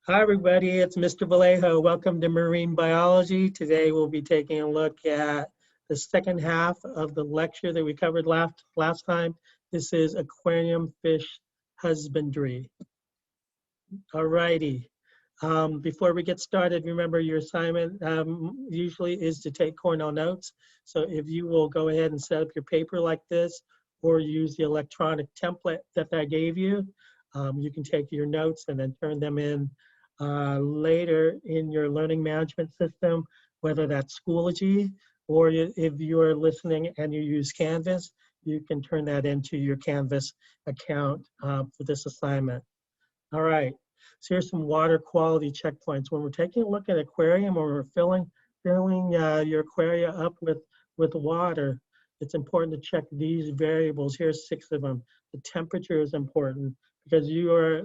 Hi, everybody. It's Mr. Vallejo. Welcome to Marine Biology. Today, we'll be taking a look at the second half of the lecture that we covered last time. This is Aquarium Fish Husbandry. All righty. Before we get started, remember your assignment usually is to take Cornell notes. So if you will go ahead and set up your paper like this or use the electronic template that I gave you, you can take your notes and then turn them in later in your learning management system, whether that's Schoology or if you're listening and you use Canvas, you can turn that into your Canvas account for this assignment. All right, so here's some water quality checkpoints. When we're taking a look at aquarium or we're filling your aquaria up with water, it's important to check these variables. Here's 6 of them. The temperature is important because you are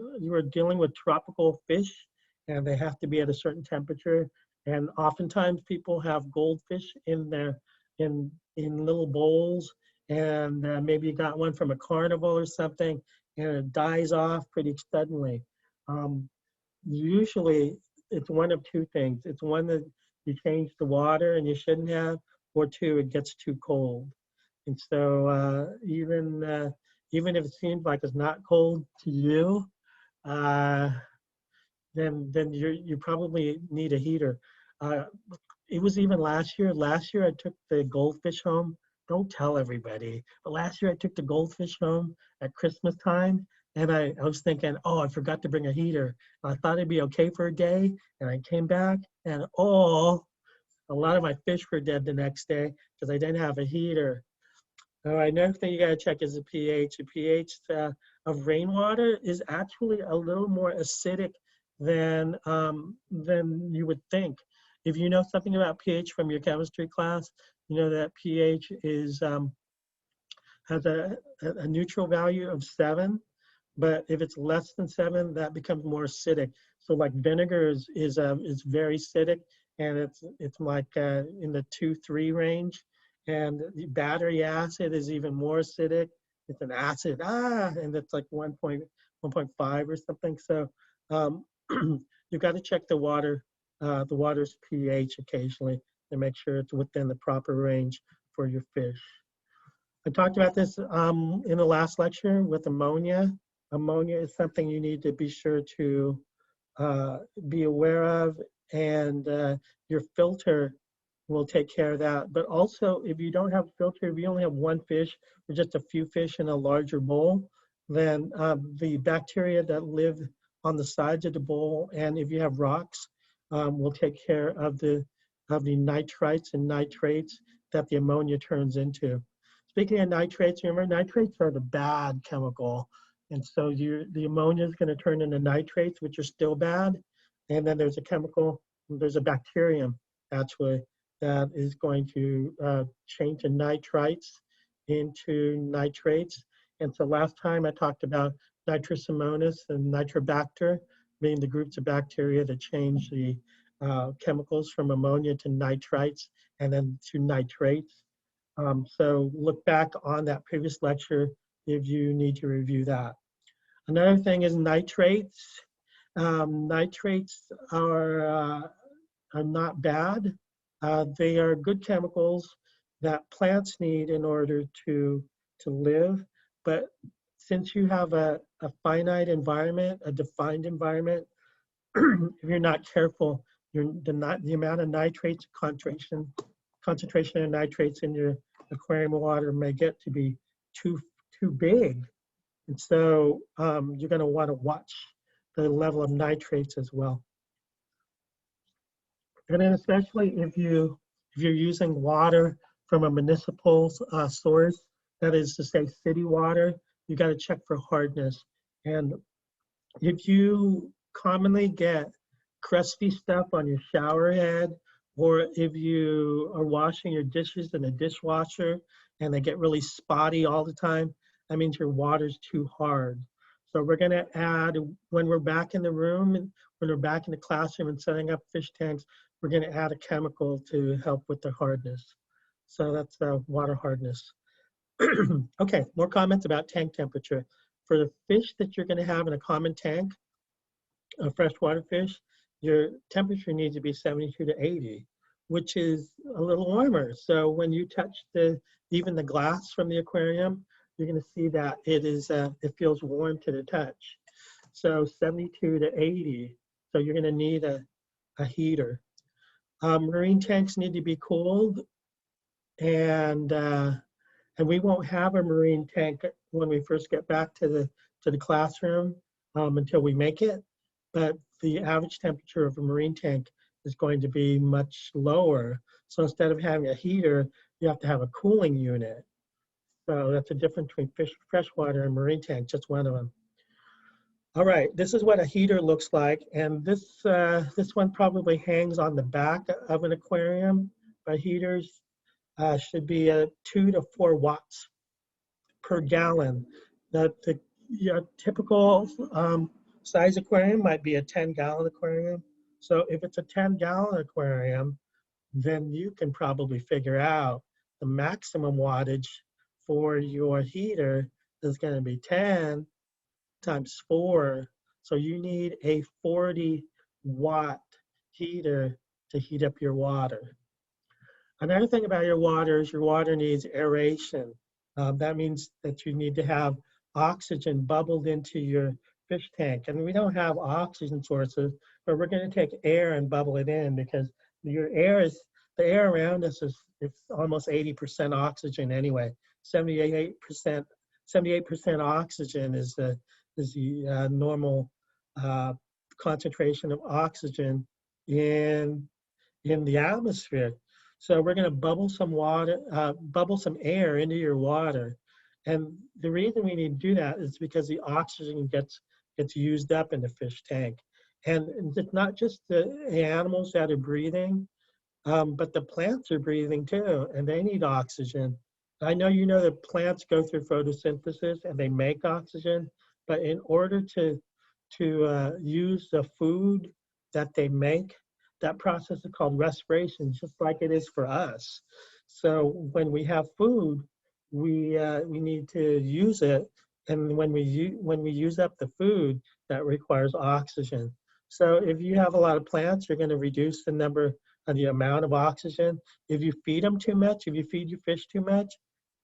dealing with tropical fish and they have to be at a certain temperature. And oftentimes people have goldfish in little bowls, and maybe you got one from a carnival or something, and it dies off pretty suddenly. Usually it's one of 2 things. It's one that you change the water and you shouldn't have, or 2, it gets too cold. And so even if it seems like it's not cold to you, then you probably need a heater. Uh, it was even last year. Last year I took the goldfish home. Don't tell everybody, but last year I took the goldfish home at Christmas time, and I was thinking, oh, I forgot to bring a heater. I thought it'd be okay for a day, and I came back, and oh, a lot of my fish were dead the next day because I didn't have a heater. All right, another thing you gotta check is the pH. The pH of rainwater is actually a little more acidic than you would think. If you know something about pH from your chemistry class, you know that pH has a neutral value of 7, but if it's less than 7, that becomes more acidic. So like vinegar is very acidic, and it's like in the 2-3 range. And the battery acid is even more acidic. It's an acid, and it's like 1.5 or something. So you've got to check the water's pH occasionally to make sure it's within the proper range for your fish. I talked about this in the last lecture with ammonia. Ammonia is something you need to be sure to be aware of, and your filter will take care of that. But also, if you don't have a filter, if you only have 1 fish or just a few fish in a larger bowl, then the bacteria that live on the sides of the bowl, and if you have rocks, will take care of the nitrites and nitrates that the ammonia turns into. Speaking of nitrates, remember nitrates are the bad chemical. And so the ammonia is going to turn into nitrates, which are still bad. And then there's a bacterium actually that is going to change the nitrites into nitrates. And so last time I talked about nitrosomonas and nitrobacter, being the groups of bacteria that change the chemicals from ammonia to nitrites and then to nitrates. So look back on that previous lecture if you need to review that. Another thing is nitrates. Nitrates are not bad. They are good chemicals that plants need in order to live. But since you have a finite environment, a defined environment, if you're not careful, the amount of nitrates concentration of nitrates in your aquarium water may get to be too big. And so you're going to want to watch the level of nitrates as well. And then especially if you're using water from a municipal source, that is to say city water, you got to check for hardness. And if you commonly get crusty stuff on your shower head, or if you are washing your dishes in a dishwasher and they get really spotty all the time, that means your water's too hard. So we're going to add, when we're back in the room, and when we're back in the classroom and setting up fish tanks, we're going to add a chemical to help with the hardness. So that's water hardness. Okay, more comments about tank temperature. For the fish that you're going to have in a common tank, freshwater fish, your temperature needs to be 72 to 80, which is a little warmer. So when you touch even the glass from the aquarium, you're going to see that it feels warm to the touch. So 72 to 80. So you're going to need a heater. Marine tanks need to be cooled, and we won't have a marine tank when we first get back to the classroom until we make it. But the average temperature of a marine tank is going to be much lower. So instead of having a heater, you have to have a cooling unit. So that's the difference between freshwater and marine tank, just one of them. All right, this is what a heater looks like, and this one probably hangs on the back of an aquarium. But heaters should be 2 to 4 watts per gallon. Your typical size aquarium might be a 10-gallon aquarium. So if it's a 10-gallon aquarium, then you can probably figure out the maximum wattage for your heater is going to be 10 times 4. So you need a 40-watt heater to heat up your water. Another thing about your water is your water needs aeration. That means that you need to have oxygen bubbled into your fish tank. And we don't have oxygen sources, but we're going to take air and bubble it in, because the air around us is it's almost 80% oxygen anyway. 78% oxygen is the normal concentration of oxygen in the atmosphere. So we're going to bubble some air into your water. And the reason we need to do that is because the oxygen gets used up in the fish tank. And it's not just the animals that are breathing, but the plants are breathing too, and they need oxygen. I know you know that plants go through photosynthesis and they make oxygen, but in order to use the food that they make, that process is called respiration, just like it is for us. So when we have food, we need to use it, and when we use up the food, that requires oxygen. So if you have a lot of plants, you're going to reduce the amount of oxygen. If you feed them too much, if you feed your fish too much,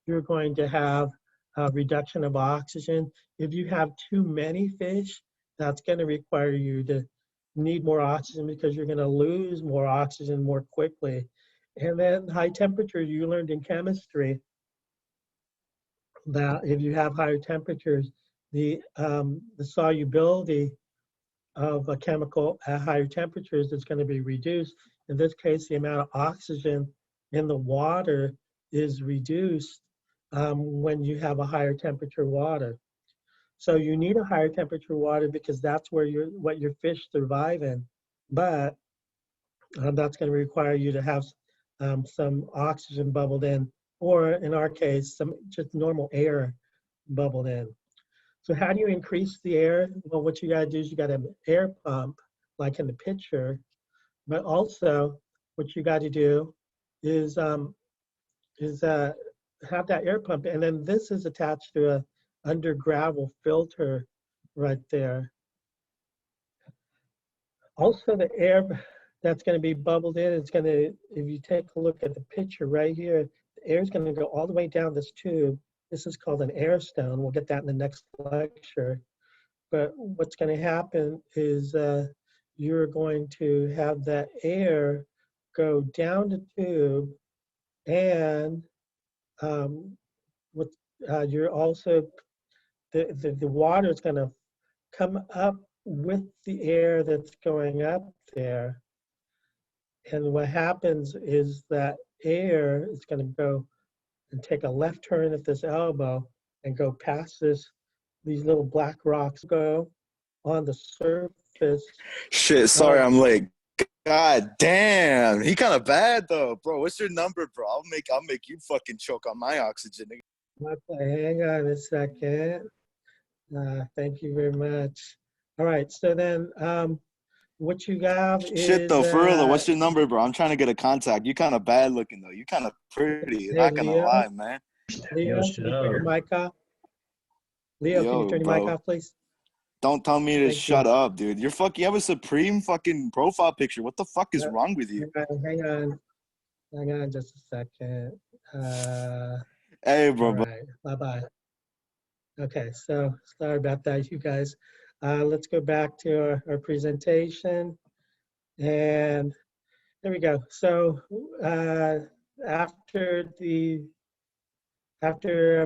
you're going to have a reduction of oxygen. If you have too many fish, that's going to require you to need more oxygen, because you're going to lose more oxygen more quickly. And then high temperature, you learned in chemistry that if you have higher temperatures, the solubility of a chemical at higher temperatures is going to be reduced. In this case, the amount of oxygen in the water is reduced when you have a higher temperature water. So you need a higher temperature water because that's where what your fish survive in. But that's going to require you to have some oxygen bubbled in, or in our case, some just normal air bubbled in. So how do you increase the air? Well, what you got to do is you got to have an air pump, like in the picture. But also, what you got to do is have that air pump, and then this is attached to a under gravel filter right there. Also, the air that's going to be bubbled in, it's going to, if you take a look at the picture right here, the air is going to go all the way down this tube. This is called an air stone. We'll get that in the next lecture. But what's going to happen is you're going to have that air go down the tube, and you're also, the water is going to come up with the air that's going up there. And what happens is that air is going to go and take a left turn at this elbow and go past these little black rocks, go on the surface. Shit, sorry I'm late. God damn, he kind of bad though, bro. What's your number, bro? I'll make you fucking choke on my oxygen. Hang on a second. Thank you very much. All right, so then what you have is shit though, for real though. What's your number, bro? I'm trying to get a contact. You kind of bad looking though. You kind of pretty. Hey, Not gonna lie, man. Leo, can you turn your mic off? Leo, can you turn your mic off, please? Don't tell me to Thank you. shut up, dude. You're fucking. You have a supreme fucking profile picture. What the fuck is Uh, wrong with you? hang on just a second. Hey, All bro. right, bye-bye. Okay, so sorry about that, you guys. Let's go back to our presentation. And there we go. So after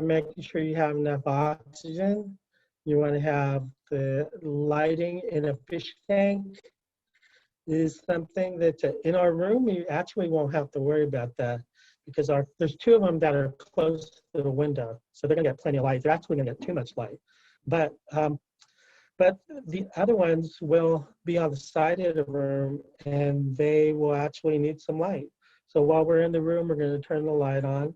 making sure you have enough oxygen, you want to have the lighting in a fish tank is something that in our room, you actually won't have to worry about that because there's two of them that are close to the window. So they're gonna get plenty of light. They're actually gonna get too much light. But the other ones will be on the side of the room and they will actually need some light. So while we're in the room, we're gonna turn the light on.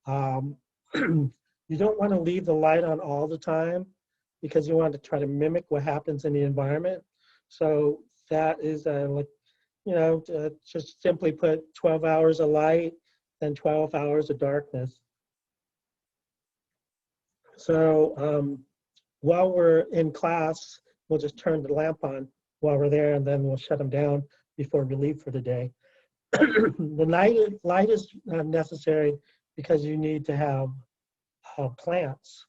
Um, you don't wanna leave the light on all the time because you want to try to mimic what happens in the environment. So that is like, just simply put 12 hours of light and 12 hours of darkness. So while we're in class, we'll just turn the lamp on while we're there and then we'll shut them down before we leave for the day. The light is necessary because you need to have plants.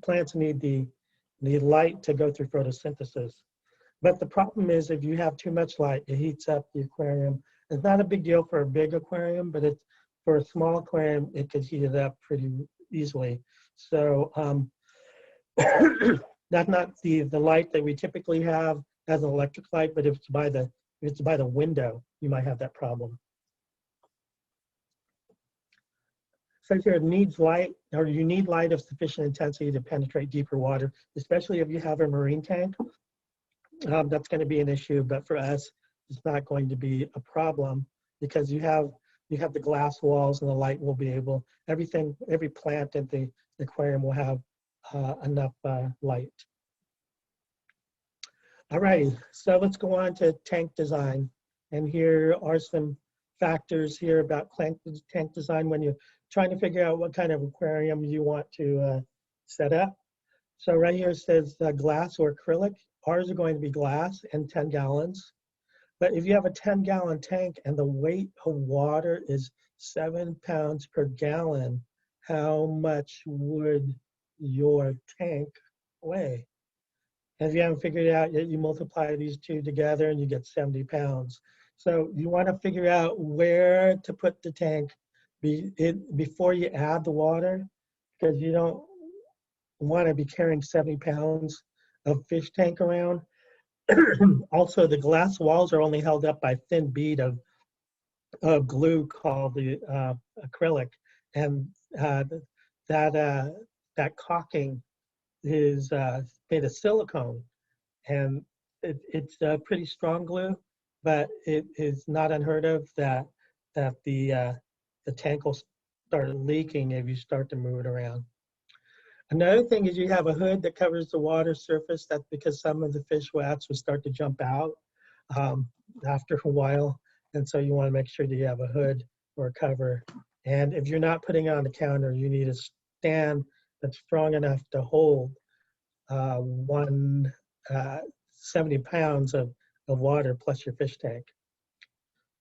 Plants need the light to go through photosynthesis. But the problem is if you have too much light, it heats up the aquarium. It's not a big deal for a big aquarium, but it's for a small aquarium, it could heat it up pretty easily. So that's not the light that we typically have as an electric light, but if it's by the window, you might have that problem. Says here it needs light, or you need light of sufficient intensity to penetrate deeper water, especially if you have a marine tank. That's going to be an issue, but for us, it's not going to be a problem because you have the glass walls and the light will be able, every plant at the aquarium will have enough light. All right, so let's go on to tank design. And here are some factors here about tank design when you're trying to figure out what kind of aquarium you want to set up. So right here it says glass or acrylic. Ours are going to be glass and 10 gallons. But if you have a 10-gallon tank and the weight of water is 7 pounds per gallon, how much would your tank weigh? And if you haven't figured it out yet, you multiply these two together and you get 70 pounds. So you want to figure out where to put the tank before you add the water, because you don't want to be carrying 70 pounds of fish tank around. Also, the glass walls are only held up by a thin bead of glue called the acrylic, and that caulking is made of silicone, and it's a pretty strong glue, but it is not unheard of that the tank will start leaking if you start to move it around. Another thing is you have a hood that covers the water surface. That's because some of the fish will actually start to jump out after a while. And so you want to make sure that you have a hood or a cover. And if you're not putting it on the counter, you need a stand that's strong enough to hold 70 pounds of water plus your fish tank.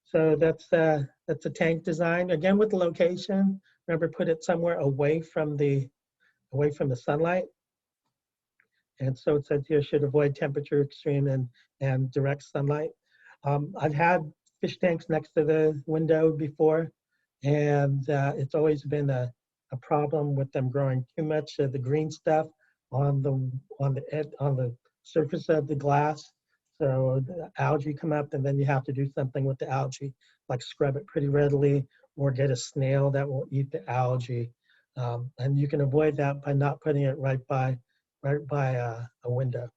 So that's a tank design. Again, with the location, remember put it somewhere away from the sunlight. And so it says here should avoid temperature extreme and direct sunlight. I've had fish tanks next to the window before, and it's always been a problem with them growing too much of the green stuff on the surface of the glass. So the algae come up, and then you have to do something with the algae, like scrub it pretty readily, or get a snail that will eat the algae. And you can avoid that by not putting it right by a window.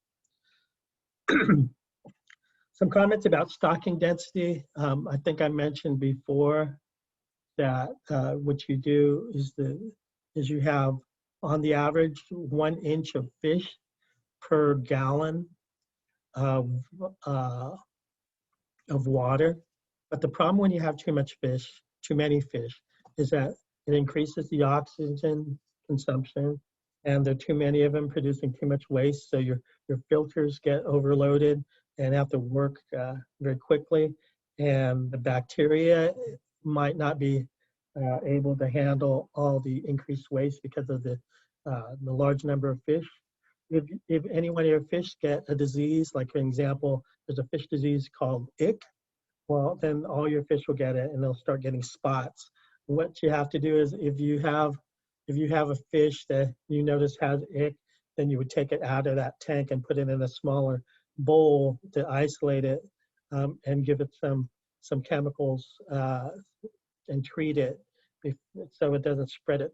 Some comments about stocking density. I think I mentioned before that what you do is you have on the average 1 inch of fish per gallon of water. But the problem when you have too many fish, is that it increases the oxygen consumption and there are too many of them producing too much waste. So your filters get overloaded and have to work very quickly. And the bacteria might not be able to handle all the increased waste because of the large number of fish. If any one of your fish get a disease, like for example, there's a fish disease called ick, well, then all your fish will get it and they'll start getting spots. What you have to do is if you have a fish that you notice has ick, then you would take it out of that tank and put it in a smaller bowl to isolate it, and give it some chemicals, and treat it so it doesn't spread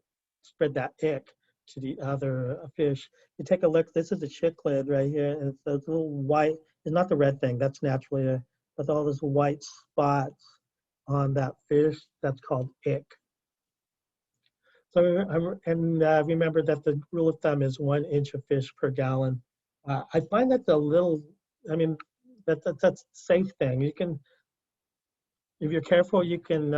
that ick to the other fish. You take a look, this is a cichlid right here, and it's those little white, it's not the red thing, that's naturally but all those white spots on that fish, that's called ick. So, remember that the rule of thumb is 1 inch of fish per gallon. I find that's a little, I mean, that's a safe thing. You can, if you're careful, you can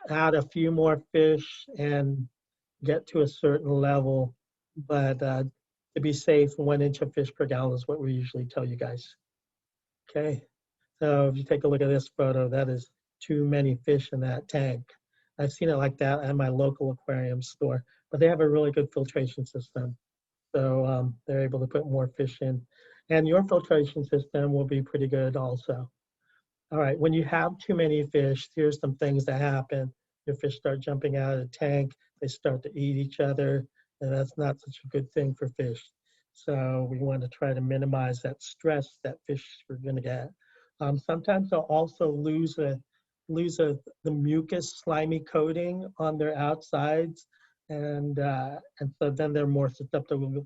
add a few more fish and get to a certain level, but to be safe, 1 inch of fish per gallon is what we usually tell you guys. Okay, so if you take a look at this photo, that is too many fish in that tank. I've seen it like that at my local aquarium store, but they have a really good filtration system. So they're able to put more fish in. And your filtration system will be pretty good also. All right, when you have too many fish, here's some things that happen. Your fish start jumping out of the tank, they start to eat each other, and that's not such a good thing for fish. So we want to try to minimize that stress that fish are gonna get. Sometimes they'll also lose the mucus slimy coating on their outsides, and so then they're more susceptible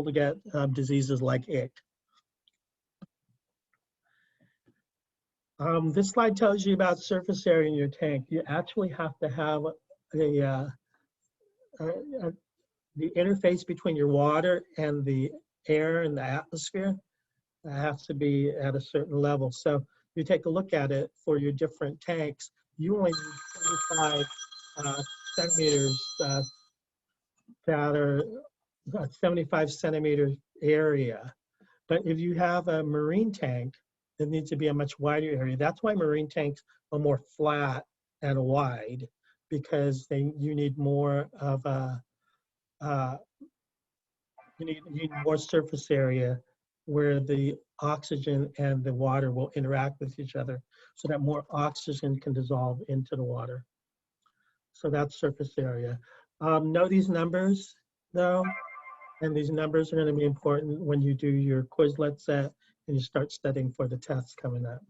to get diseases like ick. This slide tells you about surface area in your tank. You actually have to have the interface between your water and the air and the atmosphere has to be at a certain level. So you take a look at it for your different tanks, you only need 25 centimeters that are 75 centimeter area. But if you have a marine tank, it needs to be a much wider area. That's why marine tanks are more flat and wide, because you need more of a you need more surface area where the oxygen and the water will interact with each other, so that more oxygen can dissolve into the water. So that's surface area. Know these numbers though, and these numbers are going to be important when you do your Quizlet set and you start studying for the tests coming up.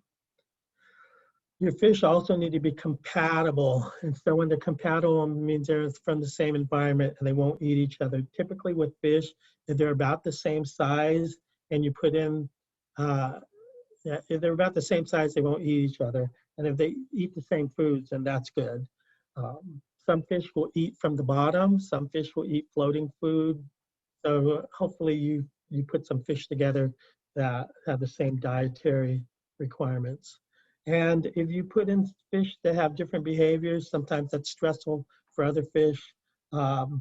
Your fish also need to be compatible. And so when they're compatible, it means they're from the same environment and they won't eat each other. Typically with fish, if they're about the same size and you put in, if they're about the same size, they won't eat each other. And if they eat the same foods, then that's good. Some fish will eat from the bottom. Some fish will eat floating food. So hopefully you put some fish together that have the same dietary requirements. And if you put in fish that have different behaviors, sometimes that's stressful for other fish. There's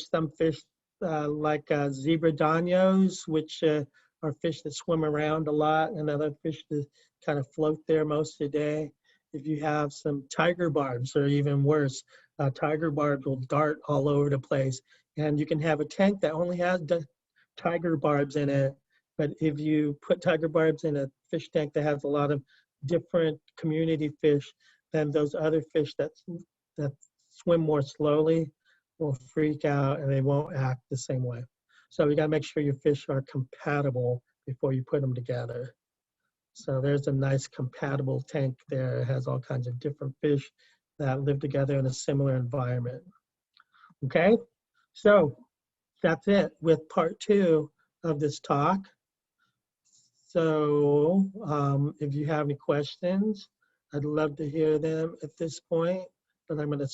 some fish like zebra danios, which are fish that swim around a lot, and other fish that kind of float there most of the day. If you have some tiger barbs, or even worse, tiger barbs will dart all over the place. And you can have a tank that only has tiger barbs in it, but if you put tiger barbs in a fish tank that has a lot of different community fish, then those other fish that swim more slowly will freak out and they won't act the same way. So you got to make sure your fish are compatible before you put them together. So there's a nice compatible tank there. It has all kinds of different fish that live together in a similar environment. Okay, so that's it with part 2 of this talk. So if you have any questions, I'd love to hear them at this point, but I'm going to